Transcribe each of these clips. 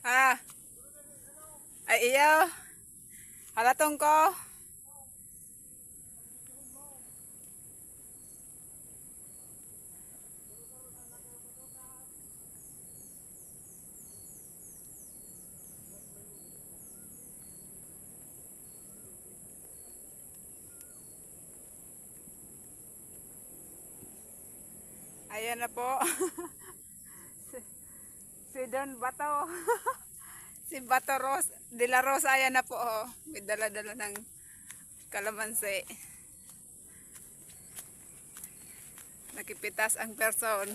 Ah, ay iyo. Halatong ko. Ayan na po. Si Don Bato. Si Bato de la Rosa, ayan na po. Oh. May dala-dala ng kalamansi. Nakipitas ang person.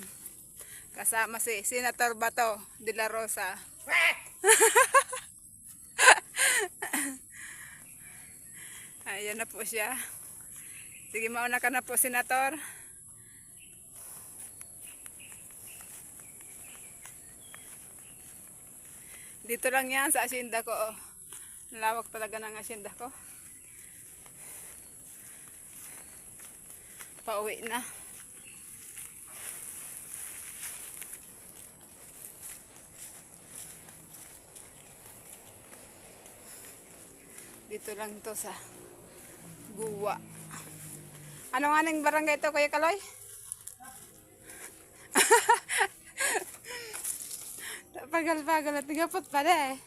Kasama si Senator Bato de la Rosa. Ayan na po siya. Sige, mauna ka na po, Senator. Dito lang yan sa asyenda ko. Oh. Lawak talaga ng asyenda ko. Pauwi na. Dito lang to sa Guwa. Ano nga ng barangay ito, Kuya Kaloy? Pagal-pagal at nagapot pala eh.